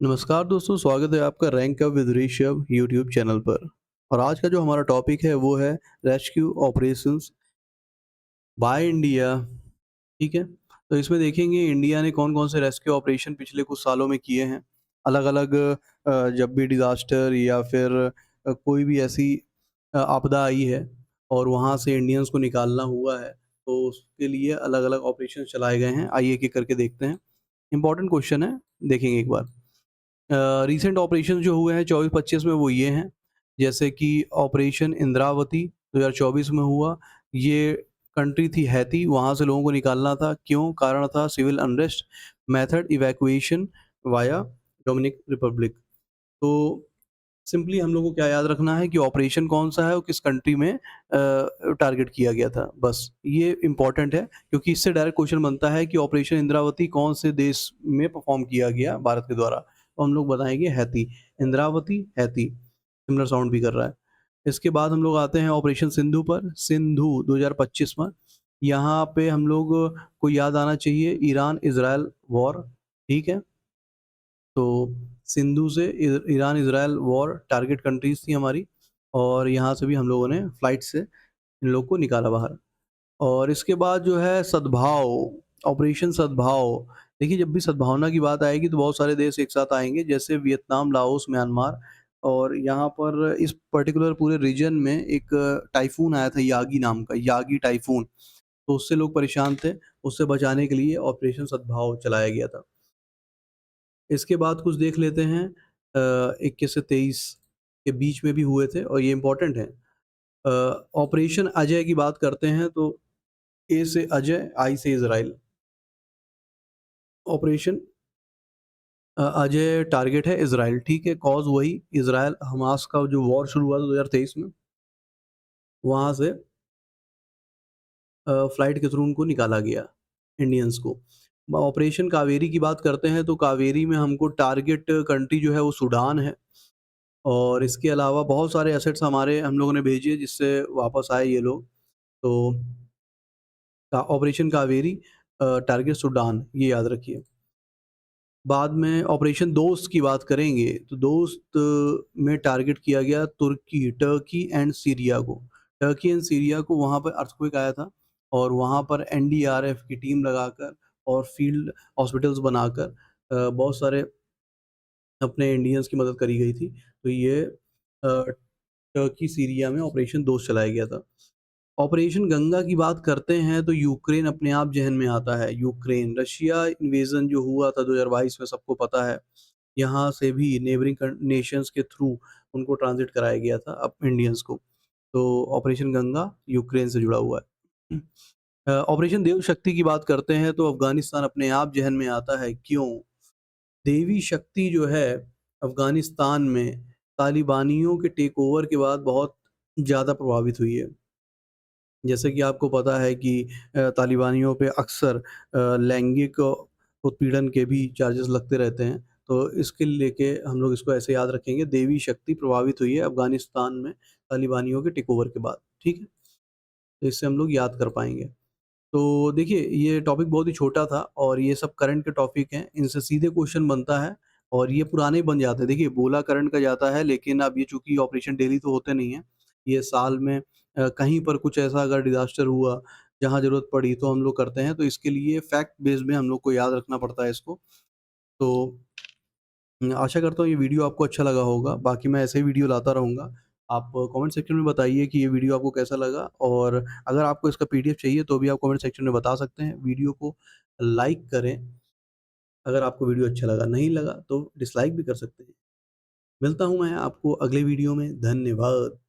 नमस्कार दोस्तों, स्वागत है आपका rank up with Rishabh YouTube channel पर। और आज का जो हमारा टॉपिक है वो है रेस्क्यू ऑपरेशंस बाय इंडिया। ठीक है? तो इसमें देखेंगे इंडिया ने कौन-कौन से रेस्क्यू ऑपरेशन पिछले कुछ सालों में किए हैं। अलग-अलग जब भी डिज़ास्टर या फिर कोई भी ऐसी आपदा आई है और वहाँ से इंडियंस को निकालना हुआ है, तो उसके लिए अलग-अलग ऑपरेशन चलाए गए हैं। आइए एक-एक करके देखते हैं। इम्पोर्टेंट क्वेश्चन है, देखेंगे एक बार। रीसेंट ऑपरेशन जो हुए हैं 24-25 में वो ये हैं, जैसे कि ऑपरेशन इंद्रावती 2024 में हुआ। ये कंट्री थी हैती, वहाँ से लोगों को निकालना था। क्यों? कारण था civil unrest, method evacuation via Dominic republic. तो सिंपली हम लोग को क्या याद रखना है कि ऑपरेशन कौन-सा है और किस कंट्री में टारगेट किया गया था, बस। ये इम्पोर्टेंट है क्योंकि इससे डायरेक्ट क्वेश्चन बनता है कि ऑपरेशन इंद्रावती कौन से देश में परफ़ॉर्म किया गया भारत के द्वारा? तो हम लोग बताएँगे Haiti. Indravati, Haiti, similar sound भी कर रहा है। इसके बाद हम लोग आते हैं ऑपरेशन सिंधु पर। सिंधु 2025 में, यहाँ पे हम लोग को याद आना चाहिए ईरान-इज़राइल वॉर, ठीक है? तो सिंधु से Iran Israel war target countries थी हमारी और यहाँ से भी हम लोगों ने फ्लाइट से इन लोग को निकाला बाहर। और इसके बाद जो है सद्भाव, ऑपरेशन सद्भाव। देखिए, जब भी सद्भावना की बात आएगी तो बहुत सारे देश एक साथ आएँगे, जैसे वियतनाम, लाओस, म्यांमार। और यहाँ पर इस पर्टिकुलर पूरे रीजन में एक टाइफून आया था यागी नाम का, यागी टाइफून। तो उससे लोग परेशान थे, उससे बचाने के लिए ऑपरेशन सद्भाव चलाया गया था। इसके बाद कुछ देख लेते हैं 21 से 23 के बीच में भी हुए थे और ये इम्पोर्टेंट है। ऑपरेशन अजय की बात करते हैं तो ए से अजय, आई से इज़राइल। ऑपरेशन अजय टारगेट है इज़राइल, ठीक है? कॉज़ वही इज़राइल हमास का जो वॉर शुरू हुआ था 2023 में, वहाँ से फ्लाइट के थ्रू उनको निकाला गया, इंडियंस को। ऑपरेशन कावेरी की बात करते हैं तो कावेरी में हमको टारगेट कंट्री जो है वो सूडान है। और इसके अलावा बहुत सारे एसेट्स हमारे हम लोगों ने भेजे जिससे वापस आए ये लोग। तो का ऑपरेशन कावेरी टारगेट सूडान, ये याद रखिए। बाद में ऑपरेशन दोस्त की बात करेंगे तो दोस्त में टारगेट किया गया तुर्की, टर्की एंड सीरिया को। टर्की एंड सीरिया को वहाँ पर अर्थक्वेक आया था और वहाँ पर एनडीआरएफ की टीम लगाकर और फील्ड हॉस्पिटल्स बनाकर बहुत सारे अपने इंडियंस की मदद करी गई थी। तो ये टर्की, सीरिया में ऑपरेशन दोस्त चलाया गया था। ऑपरेशन गंगा की बात करते हैं तो यूक्रेन अपने आप ज़हन में आता है। यूक्रेन, रशिया इन्वेज़न जो हुआ था 2022 में सबको पता है। यहाँ से भी नेबरिंग नेशंस के थ्रू उनको ट्रांज़िट कराया गया था इंडियंस को। तो ऑपरेशन गंगा यूक्रेन से जुड़ा हुआ है। ऑपरेशन देव शक्ति की बात करते हैं तो अफ़गानिस्तान अपने आप ज़हन में आता है। क्यों? देवी शक्ति जो है अफ़गानिस्तान में तालिबानियों के टेक ओवर के बाद बहुत ज़्यादा प्रभावित हुई है। जैसे कि आपको पता है कि तालिबानियों पे अक्सर लैंगिक उत्पीड़न के भी चार्जेस लगते रहते हैं। तो इसके लेके हम लोग इसको ऐसे याद रखेंगे, देवी शक्ति प्रभावित हुई है अफ़गानिस्तान में तालिबानियों के टेक ओवर के बाद, ठीक है? तो इससे हम लोग याद कर पाएँगे। तो देखिए, ये टॉपिक बहुत ही छोटा था और ये सब करंट के टॉपिक हैं, इनसे सीधे क्वेश्चन बनता है और ये पुराने बन जाते हैं। देखिए, बोला करंट का जाता है लेकिन अब ये चूँकि ऑपरेशन डेली तो होते नहीं हैं, ये साल में कहीं पर कुछ ऐसा अगर डिज़ास्टर हुआ, जहाँ ज़रूरत पड़ी तो हम लोग करते हैं, तो इसके लिए फैक्ट बेस्ड में हम लोग को याद रखना पड़ता है इसको। तो आशा करता हूँ ये वीडियो आपको अच्छा लगा होगा, बाकी मैं ऐसे ही वीडियो लाता रहूँगा। आप कमेंट सेक्शन में बताइए कि ये वीडियो आपको कैसा लगा और अगर आपको इसका पीडीएफ चाहिए तो भी आप कमेंट सेक्शन में बता सकते हैं। वीडियो को लाइक करें अगर आपको वीडियो अच्छा लगा, नहीं लगा तो डिसलाइक भी कर सकते हैं। मिलता हूँ मैं आपको अगले वीडियो में, धन्यवाद।